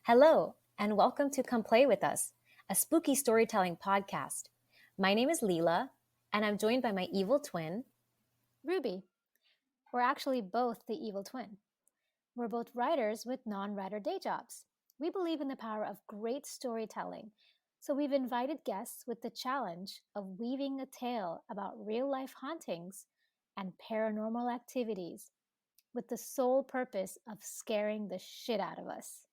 Hello, and welcome to Come Play With Us, a spooky storytelling podcast. My name is Leela, and I'm joined by my evil twin, Ruby. We're actually both the evil twin. We're both writers with non-writer day jobs. We believe in the power of great storytelling, so we've invited guests with the challenge of weaving a tale about real-life hauntings and paranormal activities with the sole purpose of scaring the shit out of us.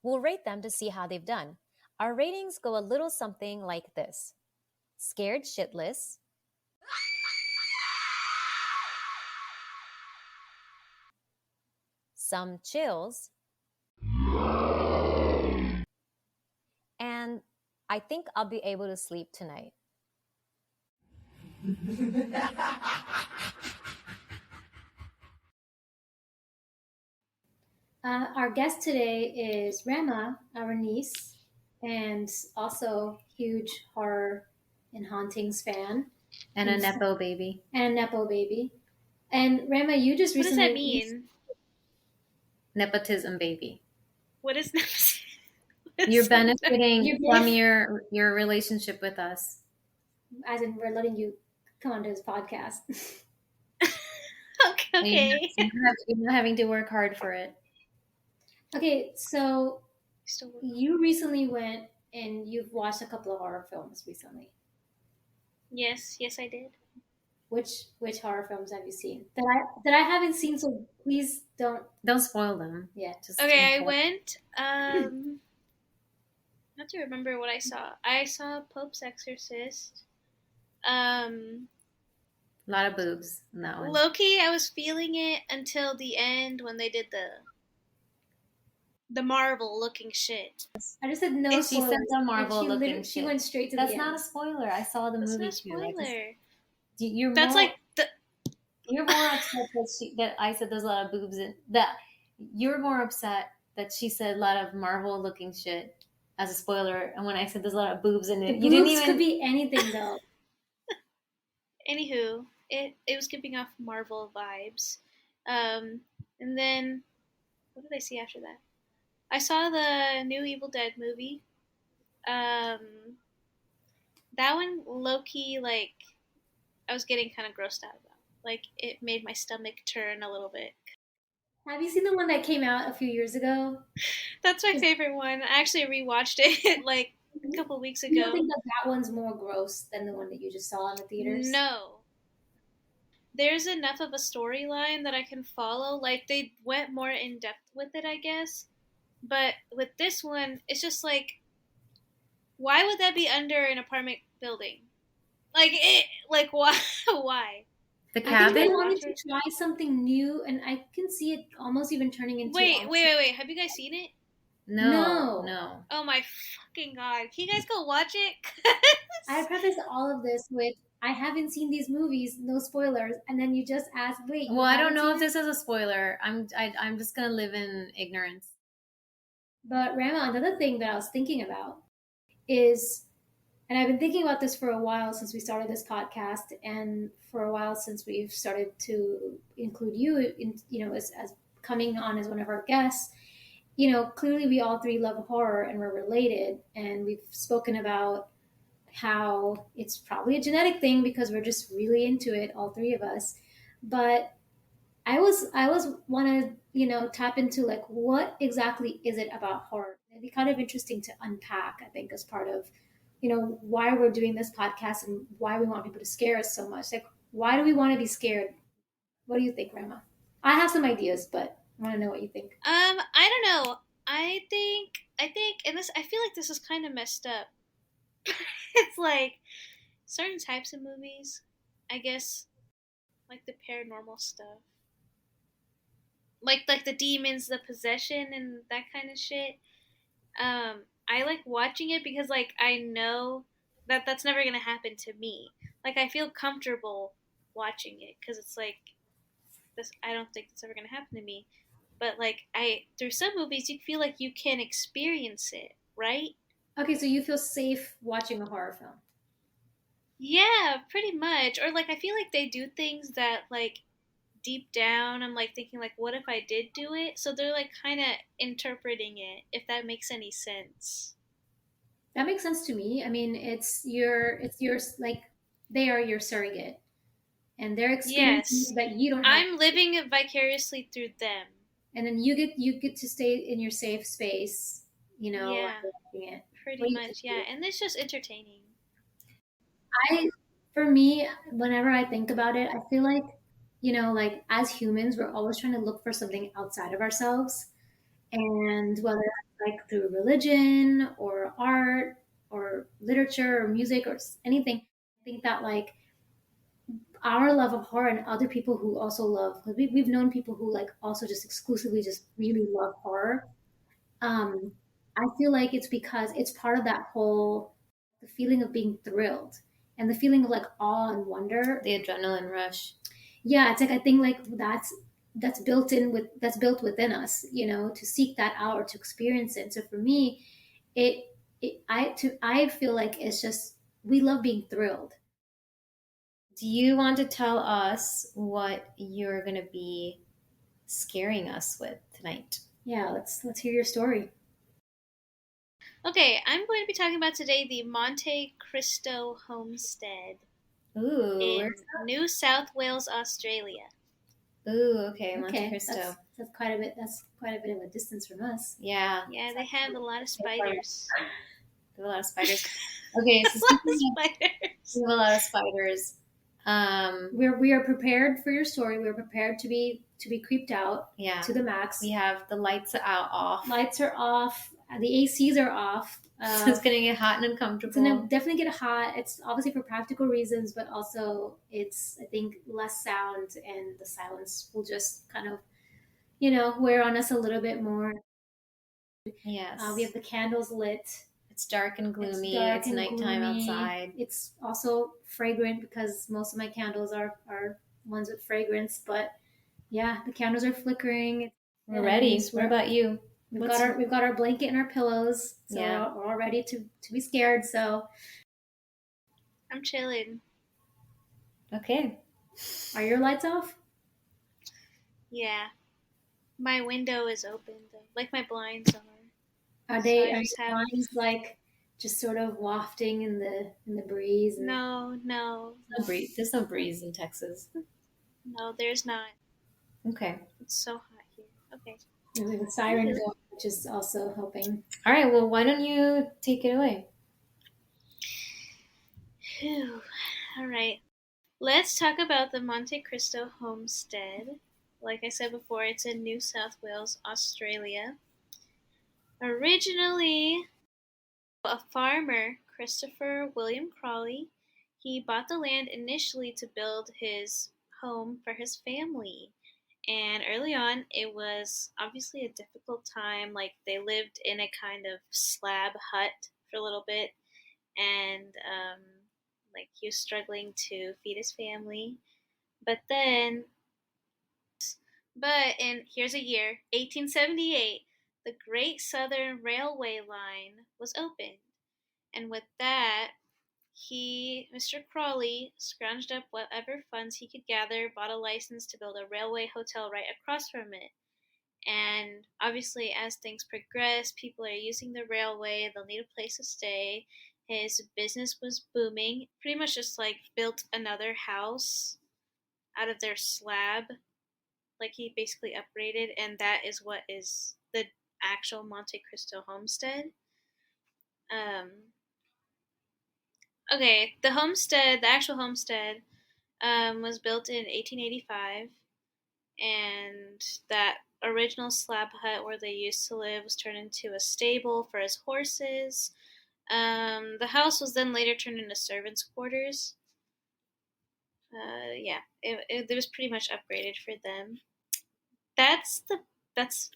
We'll rate them to see how they've done. Our ratings go a little something like this: scared shitless, some chills, and I think I'll be able to sleep tonight. Our guest today is Rama, our niece, and also huge horror and hauntings fan. And a Nepo baby. And Nepo baby. And Rama, you just What does recently... that mean? Nepotism baby. What is nepotism? You're benefiting from your relationship with us. As in, we're letting you come onto this podcast. Okay. You're not having to work hard for it. Okay, so you recently went and you've watched a couple of horror films recently. Yes, I did. Which horror films have you seen that I haven't seen? So please don't spoil them. Yeah. Okay, I went. I have to remember what I saw. I saw Pope's Exorcist. A lot of boobs in that one. Low-key, I was feeling it until the end when they did the Marvel-looking shit. I just said no. She said the Marvel-looking shit. She went straight to That's the end. not a spoiler. I saw the That's movie not a spoiler. Too. You're more upset that I said there's a lot of boobs in that. You're more upset that she said a lot of Marvel-looking shit as a spoiler, and when I said there's a lot of boobs in it, you didn't even. Could be anything though. Anywho, it was giving off Marvel vibes, and then what did I see after that? I saw the new Evil Dead movie. That one, low-key, like, I was getting kind of grossed out about. Like, it made my stomach turn a little bit. Have you seen the one that came out a few years ago? That's my favorite one. I actually rewatched it, like, a couple weeks ago. You don't think that one's more gross than the one that you just saw in the theaters? No. There's enough of a storyline that I can follow. Like, they went more in-depth with it, I guess. But with this one, it's just like, why would that be under an apartment building? Like why? Why? The cabin? I think they wanted to try something new, and I can see it almost even turning into... Wait. Have you guys seen it? No. Oh my fucking god. Can you guys go watch it? I preface all of this with, I haven't seen these movies, no spoilers, and then you just ask, wait. Well, I don't know if this is a spoiler. I'm just gonna live in ignorance. But Rama, another thing that I was thinking about is, and I've been thinking about this for a while since we started this podcast, and for a while since we've started to include you in, as coming on as one of our guests. Clearly we all three love horror and we're related, and we've spoken about how it's probably a genetic thing because we're just really into it, all three of us. But I was want to tap into, like, what exactly is it about horror? It'd be kind of interesting to unpack, I think, as part of why we're doing this podcast and why we want people to scare us so much. Like, why do we want to be scared? What do you think, Rama? I have some ideas, but I want to know what you think. I don't know. I think, and I feel like this is kind of messed up. It's like certain types of movies, I guess, like the paranormal stuff, like the demons, the possession, and that kind of shit. I like watching it because, like, I know that that's never gonna happen to me. Like, I feel comfortable watching it because it's like this. I don't think it's ever gonna happen to me. But like, through some movies, you feel like you can experience it, right? Okay, so you feel safe watching a horror film? Yeah, pretty much. Or like, I feel like they do things that, like, deep down, I'm like thinking like, what if I did do it? So they're like kind of interpreting it, if that makes any sense. That makes sense to me. I mean, it's yours. Like they are your surrogate, and they're experiencing Yes, that you don't have, I'm living it vicariously through them. and then you get to stay in your safe space, while Yeah, you're watching it. pretty What do you much. Yeah, think? and it's just entertaining. I, for me, whenever I think about it, I feel like, like as humans, we're always trying to look for something outside of ourselves. And whether that's like through religion or art or literature or music or anything, I think that like our love of horror and other people who also love, because we've known people who like also just exclusively just really love horror. um, I feel like it's because it's part of that whole the feeling of being thrilled and the feeling of like awe and wonder. The adrenaline rush. Yeah, it's like I think like that's built within us, to seek that out or to experience it. So for me, it I feel like it's just we love being thrilled. Do you want to tell us what you're going to be scaring us with tonight? Yeah, let's hear your story. Okay, I'm going to be talking about today the Monte Cristo Homestead Ooh, in New South Wales, Australia. Ooh, okay, Monte Okay, Cristo. that's quite a bit. That's quite a bit of a distance from us. Yeah. Yeah, they have a lot of spiders. They have a lot of spiders. Okay, so a lot of spiders. We have a lot of spiders. We are prepared for your story. We're prepared to be creeped out. Yeah. To the max. We have the lights off. Lights are off. The ACs are off. So it's gonna get hot and uncomfortable. It's gonna definitely get hot. It's obviously for practical reasons, but also it's I think less sound and the silence will just kind of wear on us a little bit more. Yes. We have the candles lit. It's dark and gloomy. It's nighttime outside. It's also fragrant because most of my candles are ones with fragrance. But yeah, the candles are flickering. We're ready. What about you? We've got our blanket and our pillows. So yeah. we're all ready to be scared. So I'm chilling. Okay. Are your lights off? Yeah. My window is open though. Like my blinds are. Are they blinds like just sort of wafting in the breeze? No. There's no breeze in Texas. No, there's not. Okay. It's so hot here. Okay. And there's a siren going, which is also helping. All right. Well, why don't you take it away? Whew. All right. Let's talk about the Monte Cristo Homestead. Like I said before, it's in New South Wales, Australia. Originally, a farmer, Christopher William Crawley, he bought the land initially to build his home for his family. And early on, it was obviously a difficult time. Like, they lived in a kind of slab hut for a little bit. And, like, he was struggling to feed his family. But here's a year, 1878, the Great Southern Railway line was opened. And with that, Mr. Crawley, scrounged up whatever funds he could gather, bought a license to build a railway hotel right across from it. And obviously, as things progress, people are using the railway, they'll need a place to stay. His business was booming, pretty much just like built another house out of their slab. Like he basically upgraded, and that is what is the actual Monte Cristo Homestead. Okay, the actual homestead, was built in 1885, and that original slab hut where they used to live was turned into a stable for his horses. The house was then later turned into servants' quarters. Yeah, it was pretty much upgraded for them. That's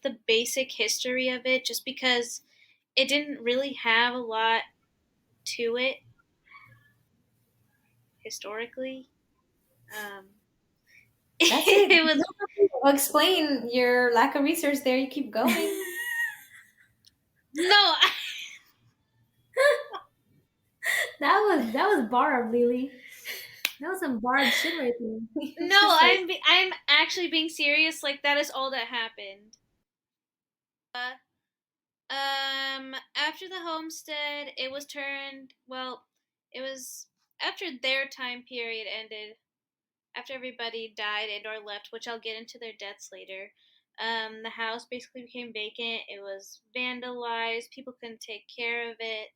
the basic history of it, just because it didn't really have a lot to it historically. That's it. It was. Well, explain your lack of research there. You keep going. No. That was barb, Lily. That was some barred shit right there. No, I'm actually being serious. Like, that is all that happened. After the homestead, it was turned. Well, it was after their time period ended. After everybody died and or left, which I'll get into their deaths later. The house basically became vacant. It was vandalized. People couldn't take care of it.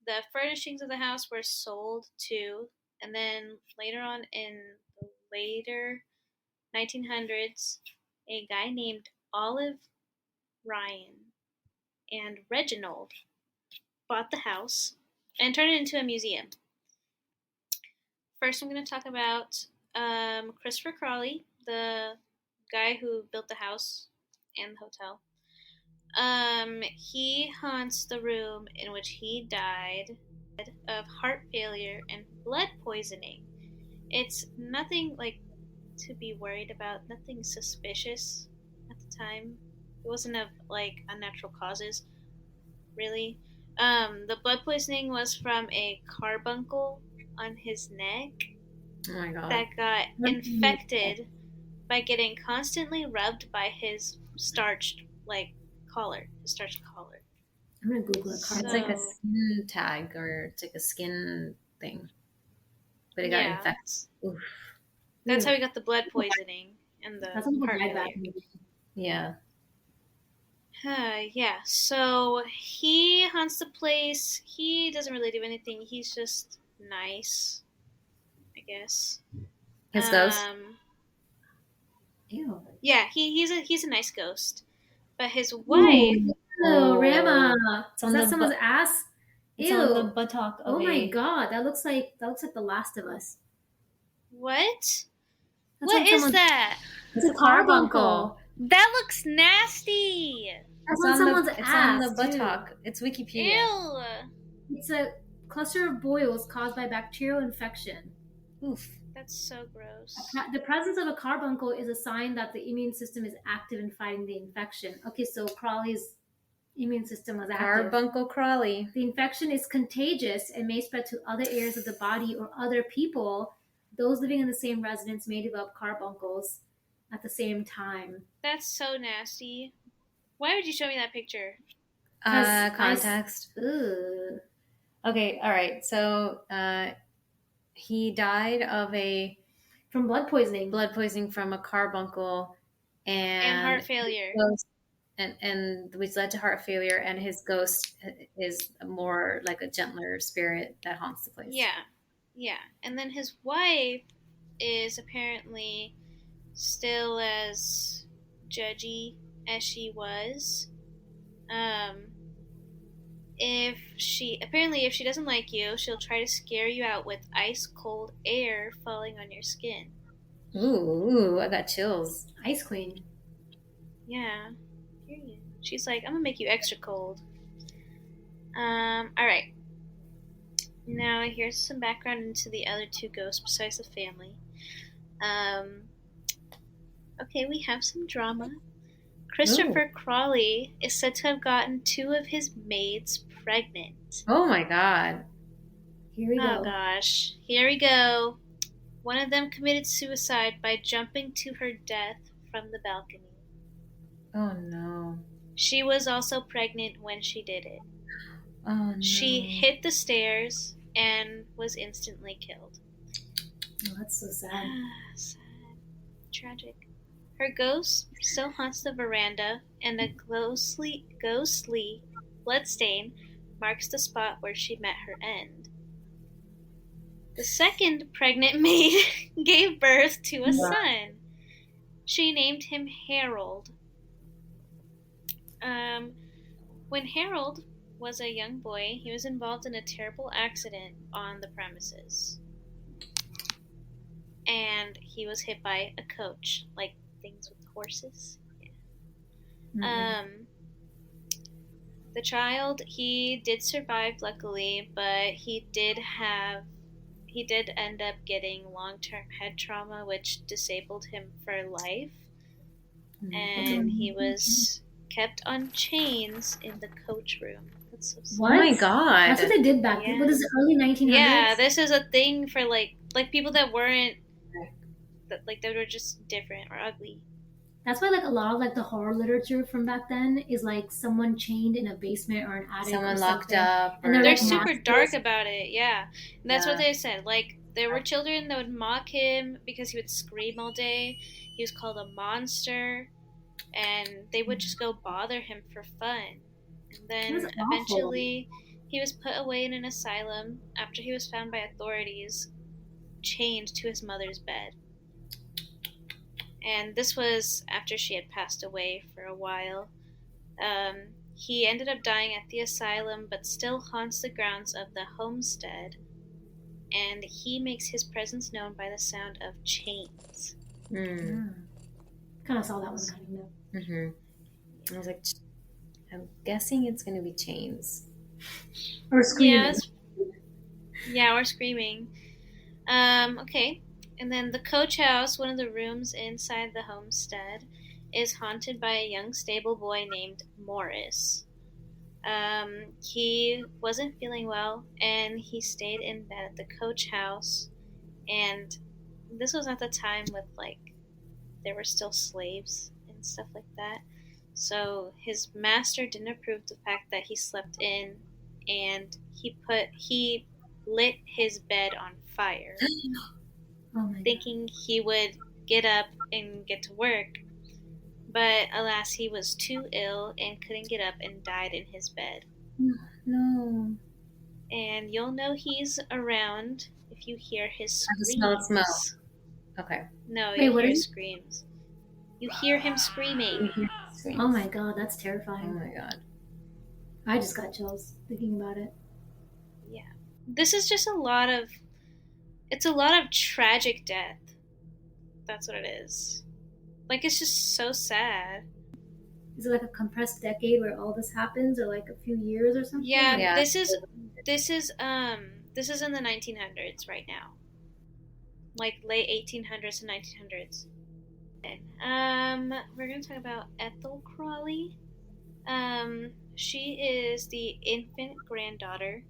The furnishings of the house were sold too. And then later on in the later 1900s, a guy named Olive Ryan and Reginald bought the house and turned it into a museum. First, I'm going to talk about Christopher Crawley, the guy who built the house and the hotel. He haunts the room in which he died of heart failure and blood poisoning. It's nothing like to be worried about, nothing suspicious at the time. It wasn't of like unnatural causes, really. The blood poisoning was from a carbuncle on his neck. Oh my god. That got infected by getting constantly rubbed by his starched collar. His starched collar. I'm gonna Google it. It's like a skin tag, or it's like a skin thing. But it got infected. Oof. That's how he got the blood poisoning and the heart failure. Yeah. Yeah, so he haunts the place. He doesn't really do anything. He's just nice, I guess. His ghost? Ew. Yeah, he's a nice ghost. But his wife... Oh, Rama. Is that someone's ass? It's on the buttock of my god, that looks like The Last of Us. What? What is that? It's a carbuncle. That looks nasty. That's on someone's ass. It's on the buttock. Too. It's Wikipedia. Ew. It's a cluster of boils caused by bacterial infection. Oof. That's so gross. The presence of a carbuncle is a sign that the immune system is active in fighting the infection. Okay, so Crawley's immune system was active. Carbuncle Crawley. The infection is contagious and may spread to other areas of the body or other people. Those living in the same residence may develop carbuncles at the same time. That's so nasty. Why would you show me that picture? Context. Okay, all right. So he died from blood poisoning. Blood poisoning from a carbuncle and heart failure. And which led to heart failure, and his ghost is more like a gentler spirit that haunts the place. Yeah. And then his wife is apparently still as judgy as she was. If she doesn't like you, she'll try to scare you out with ice cold air falling on your skin. Ooh, I got chills. Ice Queen. Yeah. She's like, I'm gonna make you extra cold. Alright. Now here's some background into the other two ghosts besides the family. Okay, we have some drama. Christopher Crawley is said to have gotten 2 of his maids pregnant. Oh my god. Here we go. Oh gosh. Here we go. One of them committed suicide by jumping to her death from the balcony. Oh no. She was also pregnant when she did it. Oh no. She hit the stairs and was instantly killed. Oh, that's so sad. Sad. Tragic. Her ghost still haunts the veranda, and a ghostly bloodstain marks the spot where she met her end. The second pregnant maid gave birth to a son. She named him Harold. When Harold was a young boy, he was involved in a terrible accident on the premises. And he was hit by a coach, like things with horses. Yeah. Mm-hmm. The child, he did survive, luckily, but he did end up getting long-term head trauma, which disabled him for life. Mm-hmm. And he was kept on chains in the coach room. That's so sad. What? Oh my god. That's what they did back then. What is it, early 1900s? Yeah, this is a thing for like people that weren't that were just different or ugly. That's why like a lot of like the horror literature from back then is like someone chained in a basement or an attic, someone or locked something. up, and They're like super monsters. dark about it. Yeah, and that's what Yeah. they said. Like there were children that would mock him because he would scream all day. He was called a monster, and they would just go bother him for fun. And then That's awful. eventually, he was put away in an asylum after he was found by authorities chained to his mother's bed. And this was after she had passed away for a while. He ended up dying at the asylum, but still haunts the grounds of the homestead. And he makes his presence known by the sound of chains. Mm. Kind of saw that one coming though. Mm-hmm. I was like, I'm guessing it's going to be chains. Or screaming. Yeah, or screaming. Okay. And then the coach house, one of the rooms inside the homestead, is haunted by a young stable boy named Morris. He wasn't feeling well, and he stayed in bed at the coach house. And this was at the time with like there were still slaves and stuff like that. So his master didn't approve the fact that he slept in, and he lit his bed on fire, thinking he would get up and get to work. But alas, he was too ill and couldn't get up and died in his bed. No. And you'll know he's around if you hear his screams. I just smell smoke. Okay. No, you hear his screams. You hear him screaming. Oh my god, that's terrifying. Oh my god. I just got chills thinking about it. Yeah. This is just it's a lot of tragic death. That's what it is. Like, it's just so sad. Is it like a compressed decade where all this happens, or like a few years or something? Yeah. This is in the 1900s right now. Like late 1800s to 1900s. We're gonna talk about Ethel Crawley. She is the infant granddaughter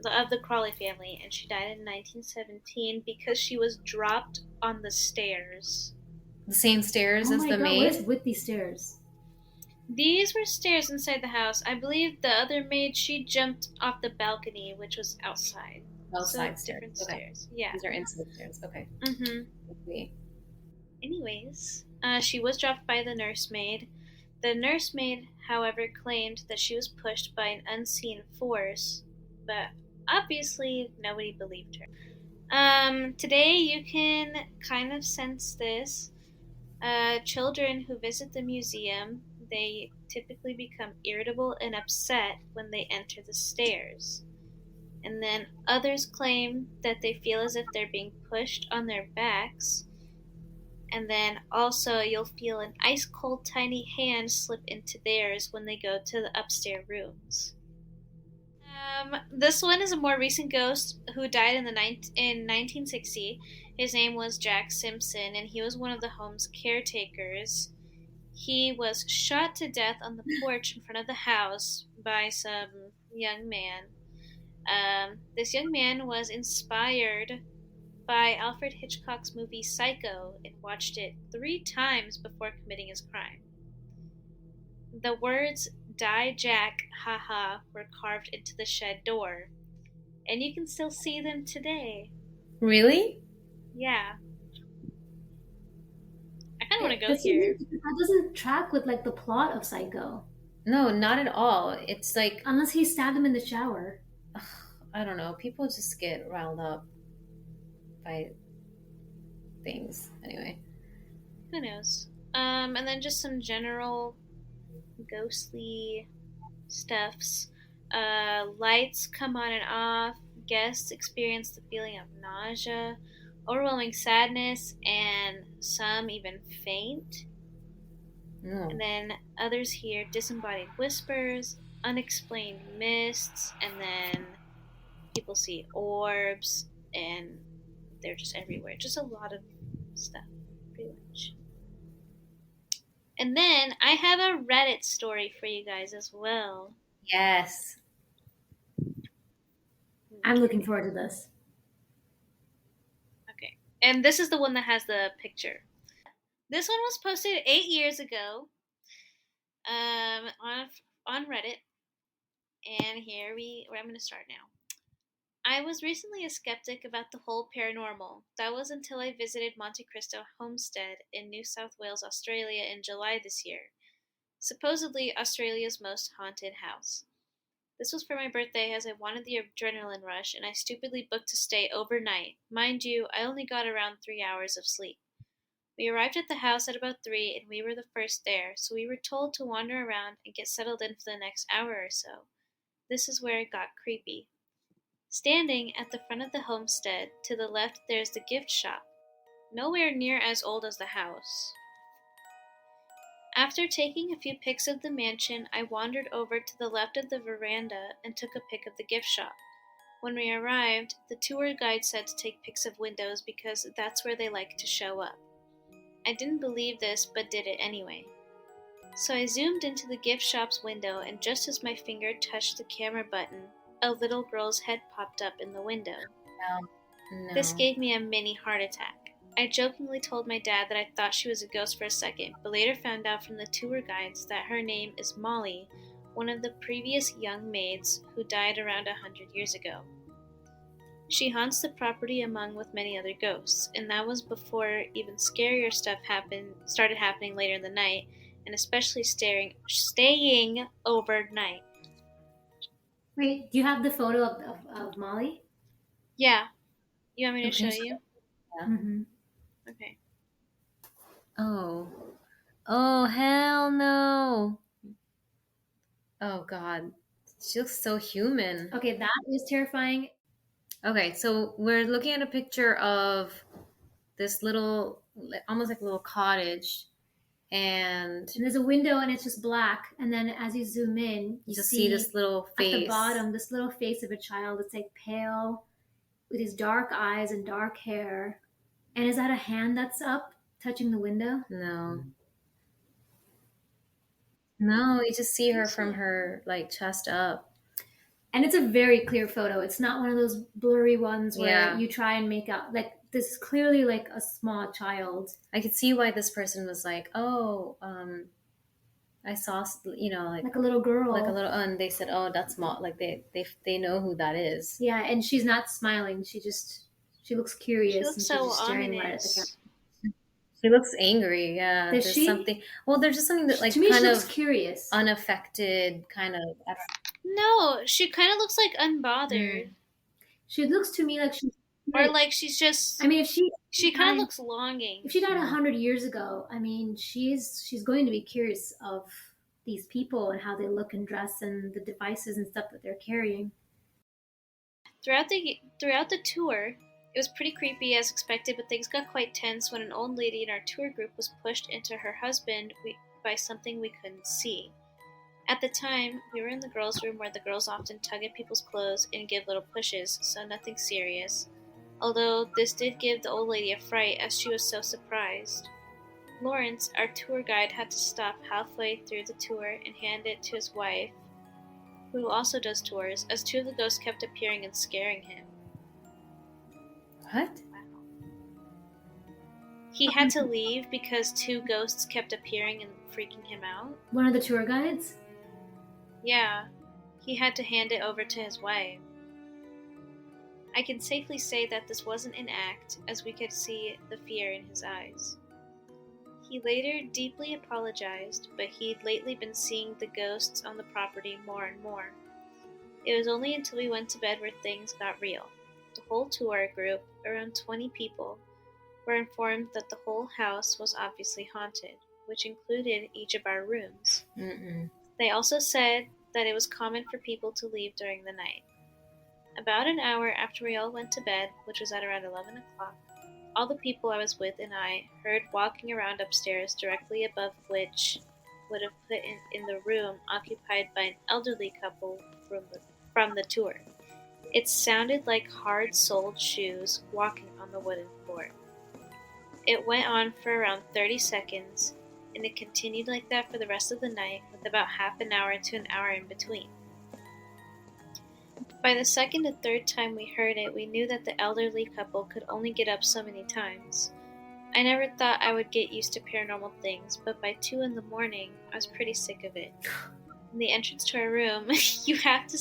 of the Crawley family, and she died in 1917 because she was dropped on the stairs. The same stairs as the maid? What is with these stairs? These were stairs inside the house. I believe the other maid, she jumped off the balcony, which was outside. Outside stairs. Stairs. Yeah. These are inside stairs. Okay. Mm-hmm. Anyways, she was dropped by the nursemaid. The nursemaid, however, claimed that she was pushed by an unseen force, but obviously nobody believed her. Today you can kind of sense this. Children who visit the museum, they typically become irritable and upset when they enter the stairs. And then others claim that they feel as if they're being pushed on their backs. And then also you'll feel an ice cold tiny hand slip into theirs when they go to the upstairs rooms. This one is a more recent ghost who died in 1960. His name was Jack Simpson, and he was one of the home's caretakers. He was shot to death on the porch in front of the house by some young man. This young man was inspired by Alfred Hitchcock's movie Psycho and watched it 3 times before committing his crime. The words "Die Jack, haha" were carved into the shed door, and you can still see them today. Really? Yeah. I kind of want to go here. That doesn't track with like the plot of Psycho. No, not at all. It's like unless he stabbed him in the shower. I don't know. People just get riled up by things. Anyway. Who knows? And then just some general ghostly stuffs. Lights come on and off. Guests experience the feeling of nausea, overwhelming sadness, and some even faint. And then others hear disembodied whispers, unexplained mists, and then people see orbs, and they're just everywhere. Just a lot of stuff, pretty much. And then I have a Reddit story for you guys as well. Yes. I'm looking forward to this. Okay. And this is the one that has the picture. This one was posted 8 years ago on Reddit. And I'm going to start now. I was recently a skeptic about the whole paranormal. That was until I visited Monte Cristo Homestead in New South Wales, Australia in July this year. Supposedly Australia's most haunted house. This was for my birthday as I wanted the adrenaline rush and I stupidly booked to stay overnight. Mind you, I only got around 3 hours of sleep. We arrived at the house at about 3 and we were the first there, so we were told to wander around and get settled in for the next hour or so. This is where it got creepy. Standing at the front of the homestead, to the left there's the gift shop, nowhere near as old as the house. After taking a few pics of the mansion, I wandered over to the left of the veranda and took a pic of the gift shop. When we arrived, the tour guide said to take pics of windows because that's where they like to show up. I didn't believe this, but did it anyway. So I zoomed into the gift shop's window, and just as my finger touched the camera button, a little girl's head popped up in the window. No. This gave me a mini heart attack. I jokingly told my dad that I thought she was a ghost for a second, but later found out from the tour guides that her name is Molly, one of the previous young maids who died around 100 years ago. She haunts the property along with many other ghosts, and that was before even scarier stuff started happening later in the night, and especially staying overnight. Wait, do you have the photo of Molly? Yeah. You want me to show you? Yeah. Mm-hmm. Okay. Oh, hell no. Oh, God. She looks so human. Okay, that is terrifying. Okay, so we're looking at a picture of this little, almost like a little cottage. And there's a window and it's just black. And then as you zoom in, you just see this little face. At the bottom, this little face of a child. It's like pale with these dark eyes and dark hair. And is that a hand that's up touching the window? No. No, you just see her from her like chest up. And it's a very clear photo. It's not one of those blurry ones where you try and make out like this is clearly like a small child. I could see why this person was like, I saw, like a little girl, and they said, oh, that's small. Like they know who that is. Yeah, and she's not smiling. She looks curious. She looks so staring right at the camera. She looks angry. Yeah, there's something. Well, there's just something that like to me, kind she of looks curious, unaffected, kind of. No, she kind of looks like unbothered. She looks to me like she's, or like she's just. I mean, if she kind of looks longing. If she died 100 years ago, I mean, she's going to be curious of these people and how they look and dress and the devices and stuff that they're carrying. Throughout the tour, it was pretty creepy as expected, but things got quite tense when an old lady in our tour group was pushed into her husband by something we couldn't see. At the time, we were in the girls' room where the girls often tug at people's clothes and give little pushes, so nothing serious. Although this did give the old lady a fright as she was so surprised. Lawrence, our tour guide, had to stop halfway through the tour and hand it to his wife, who also does tours, as two of the ghosts kept appearing and scaring him. What? Wow. He had to leave because two ghosts kept appearing and freaking him out. One of the tour guides? Yeah, he had to hand it over to his wife. I can safely say that this wasn't an act, as we could see the fear in his eyes. He later deeply apologized, but he'd lately been seeing the ghosts on the property more and more. It was only until we went to bed where things got real. The whole tour group, around 20 people, were informed that the whole house was obviously haunted, which included each of our rooms. Mm-mm. They also said that it was common for people to leave during the night. About an hour after we all went to bed, which was at around 11 o'clock, all the people I was with and I heard walking around upstairs, directly above which would have put in the room occupied by an elderly couple from the tour. It sounded like hard-soled shoes walking on the wooden floor. It went on for around 30 seconds, and it continued like that for the rest of the night, with about half an hour to an hour in between. By the second and third time we heard it, we knew that the elderly couple could only get up so many times. I never thought I would get used to paranormal things, but by 2 in the morning, I was pretty sick of it. In the entrance to our room, you have to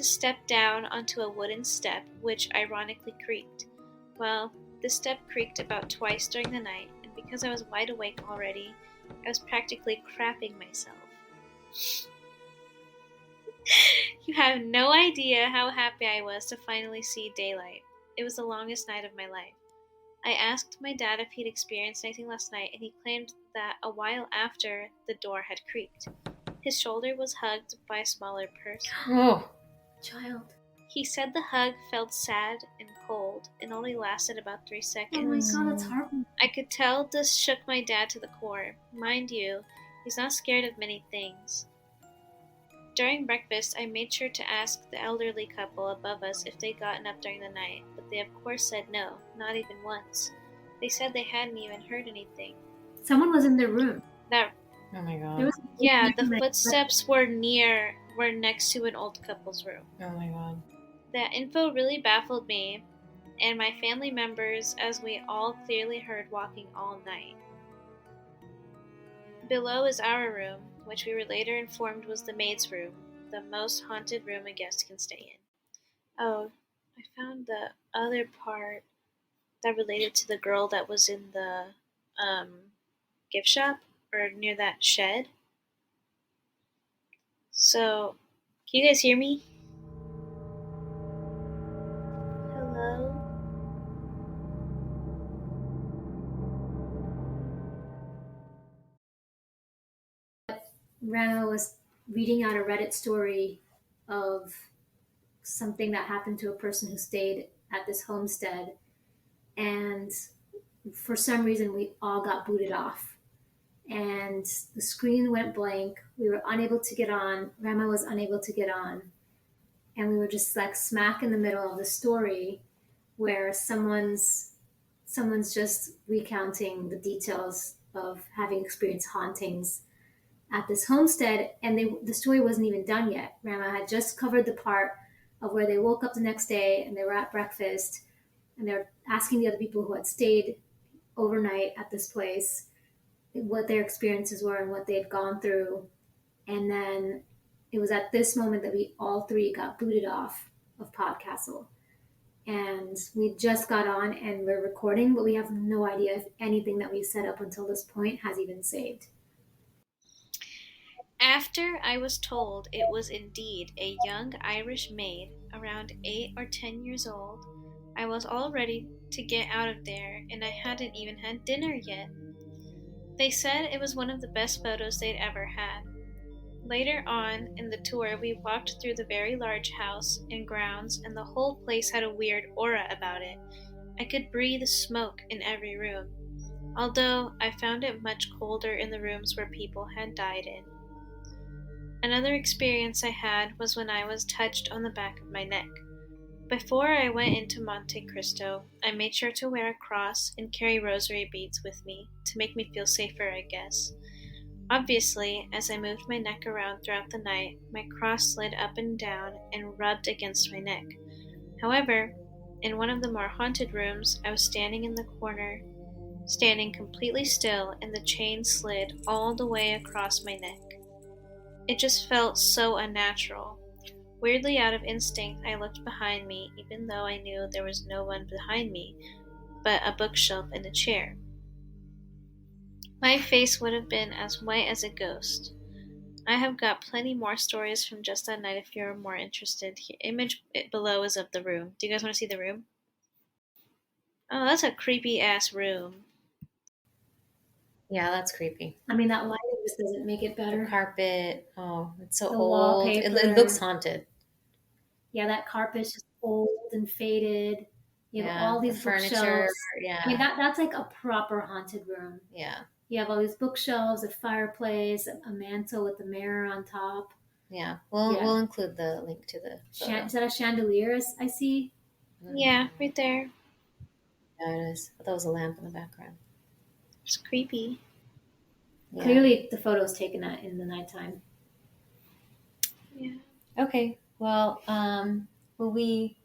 step down onto a wooden step, which ironically creaked. Well, the step creaked about twice during the night, and because I was wide awake already, I was practically crapping myself. You have no idea how happy I was to finally see daylight. It was the longest night of my life. I asked my dad if he'd experienced anything last night, and he claimed that a while after, the door had creaked. His shoulder was hugged by a smaller person. Oh, Child. He said the hug felt sad and cold and only lasted about 3 seconds. Oh my god, that's horrible. I could tell this shook my dad to the core. Mind you, he's not scared of many things. During breakfast, I made sure to ask the elderly couple above us if they'd gotten up during the night, but they of course said no, not even once. They said they hadn't even heard anything. Someone was in their room. Oh my god. The footsteps were next to an old couple's room. Oh my god. That info really baffled me and my family members, as we all clearly heard walking all night. Below is our room, which we were later informed was the maid's room, the most haunted room a guest can stay in. Oh, I found the other part that related to the girl that was in the gift shop, or near that shed. So, can you guys hear me? Hello? Rama was reading out a Reddit story of something that happened to a person who stayed at this homestead, and for some reason we all got booted off and the screen went blank. We were unable to get on. Rama was unable to get on, and we were just like smack in the middle of the story where someone's just recounting the details of having experienced hauntings at this homestead, and the story wasn't even done yet. Rama had just covered the part of where they woke up the next day and they were at breakfast and they were asking the other people who had stayed overnight at this place what their experiences were and what they had gone through. And then it was at this moment that we all three got booted off of Podcastle. And we just got on and we're recording, but we have no idea if anything that we set up until this point has even saved. After I was told it was indeed a young Irish maid, around 8 or 10 years old, I was all ready to get out of there, and I hadn't even had dinner yet. They said it was one of the best photos they'd ever had. Later on in the tour, we walked through the very large house and grounds, and the whole place had a weird aura about it. I could breathe smoke in every room, although I found it much colder in the rooms where people had died in. Another experience I had was when I was touched on the back of my neck. Before I went into Monte Cristo, I made sure to wear a cross and carry rosary beads with me to make me feel safer, I guess. Obviously, as I moved my neck around throughout the night, my cross slid up and down and rubbed against my neck. However, in one of the more haunted rooms, I was standing in the corner, standing completely still, and the chain slid all the way across my neck. It just felt so unnatural. Weirdly, out of instinct, I looked behind me, even though I knew there was no one behind me, but a bookshelf and a chair. My face would have been as white as a ghost. I have got plenty more stories from just that night if you're more interested. The image below is of the room. Do you guys want to see the room? Oh, that's a creepy ass room. Yeah, that's creepy. I mean, that lighting just doesn't make it better. The carpet, oh, it's so The old. wallpaper. It looks haunted. Yeah, that carpet's just old and faded. You have all these furniture. bookshelves. Yeah. I mean, that's like a proper haunted room. Yeah. You have all these bookshelves, a fireplace, a mantle with a mirror on top. Yeah. We'll include the link to the photo. Is that a chandelier I see? Yeah, right there. Yeah, it is. I thought it was a lamp in the background. It's creepy. Yeah. Clearly, the photo's taken in the nighttime. Yeah. Okay. Well, will we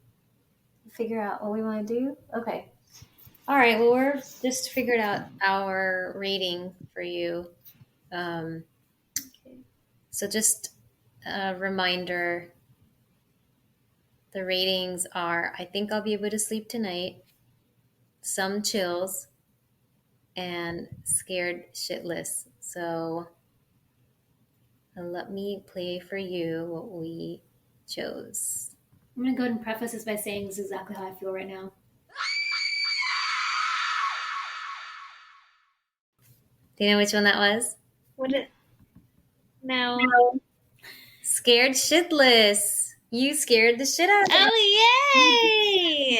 figure out what we want to do? Okay. All right. Well, we're just figured out our rating for you. Okay. So just a reminder. The ratings are, I think I'll be able to sleep tonight, some chills, and scared shitless. So let me play for you what we chose. I'm going to go ahead and preface this by saying this is exactly how I feel right now. Do you know which one that was? No. Scared shitless. You scared the shit out of me. Oh, yay!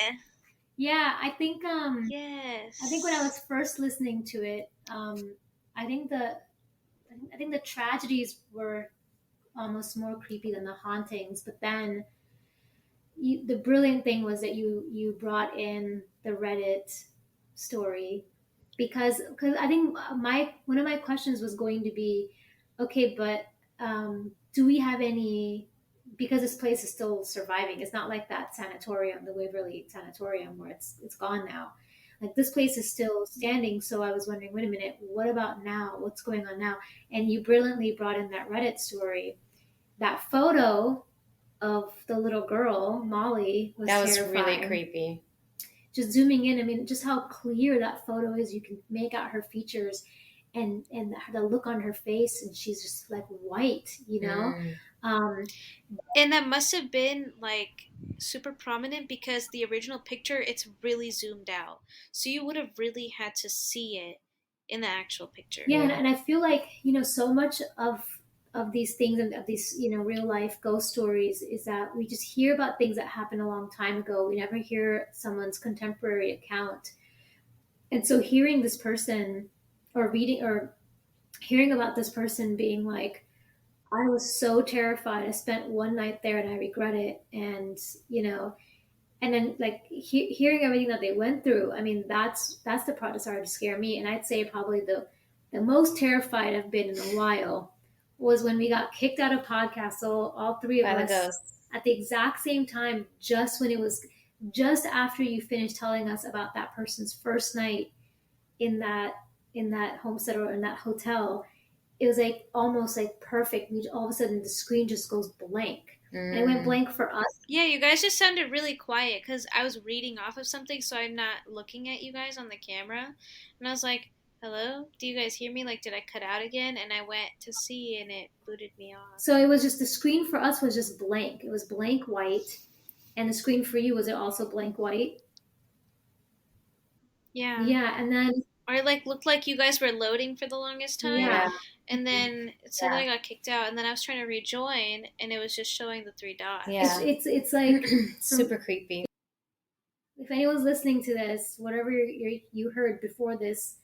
Yeah, I think yes. I think when I was first listening to it, I think the tragedies were almost more creepy than the hauntings. But then the brilliant thing was that you brought in the Reddit story because I think one of my questions was going to be, okay, but do we have any, because this place is still surviving. It's not like that sanatorium, the Waverly Sanatorium, where it's gone now. Like, this place is still standing. So I was wondering, wait a minute, what about now? What's going on now? And you brilliantly brought in that Reddit story. That photo of the little girl, Molly, was terrifying. Really creepy. Just zooming in, I mean, just how clear that photo is. You can make out her features and the look on her face, and she's just like white, you know? And that must have been like super prominent because the original picture, it's really zoomed out. So you would have really had to see it in the actual picture. Yeah, and I feel like, so much of these things and of these, real life ghost stories is that we just hear about things that happened a long time ago. We never hear someone's contemporary account. And so hearing this person or reading or hearing about this person being like, I was so terrified. I spent one night there and I regret it. And, and then like hearing everything that they went through, I mean, that's the part that started to scare me. And I'd say probably the most terrified I've been in a while was when we got kicked out of Podcastle, all three of us, at the exact same time, just after you finished telling us about that person's first night in that homestead or in that hotel. It was like almost like perfect. All of a sudden the screen just goes blank. And it went blank for us. Yeah, you guys just sounded really quiet because I was reading off of something, so I'm not looking at you guys on the camera. And I was like, hello? Do you guys hear me? Like, did I cut out again? And I went to see, and it booted me off. So it was just, the screen for us was just blank. It was blank white. And the screen for you, was it also blank white? Yeah. Yeah, and then... Or it like looked like you guys were loading for the longest time. Yeah. And then then I got kicked out, and then I was trying to rejoin, and it was just showing the 3 dots. Yeah. It's like super creepy. If anyone's listening to this, whatever you heard before this,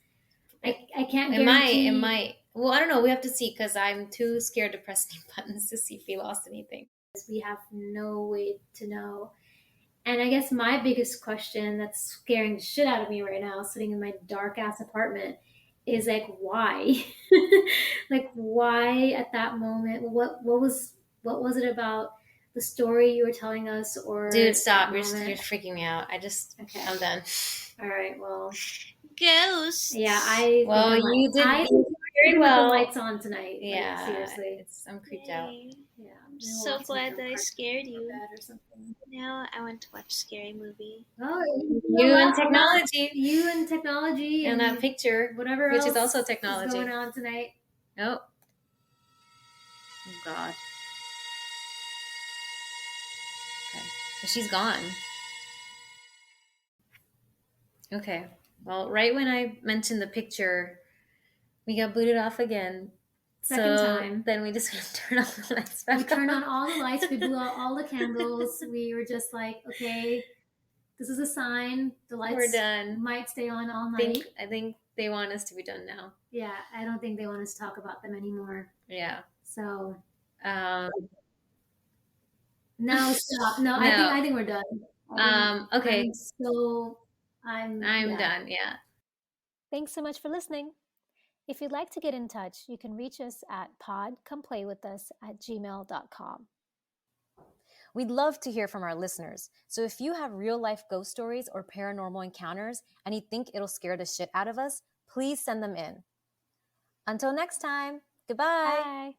I can't guarantee. It might. Well, I don't know. We have to see, because I'm too scared to press any buttons to see if we lost anything. We have no way to know. And I guess my biggest question that's scaring the shit out of me right now, sitting in my dark ass apartment, is like, why? Like, why at that moment? What was it about the story you were telling us? Or dude, stop! You're freaking me out. I'm done. All right, well, ghosts. Yeah, you did very well. The lights on tonight. Yeah, like, seriously, I'm creeped out. Yeah, I'm so glad that I scared you. Or something. Now I want to watch a scary movie. Oh, you and technology. You and technology. And that picture, whatever which else is also technology, is going on tonight. Nope. Oh God. Okay, so she's gone. Okay. Well, right when I mentioned the picture, we got booted off again. Second time. Then we just turned on the lights back. We turned on all the lights. We blew out all the candles. We were just like, okay, this is a sign. The lights we're done. Might stay on all night. I think they want us to be done now. Yeah, I don't think they want us to talk about them anymore. Yeah. So. No, stop. No, I think we're done. Okay. I'm done. Yeah. Thanks so much for listening. If you'd like to get in touch, you can reach us at podcomplaywithus@gmail.com. We'd love to hear from our listeners. So if you have real-life ghost stories or paranormal encounters and you think it'll scare the shit out of us, please send them in. Until next time, goodbye. Bye.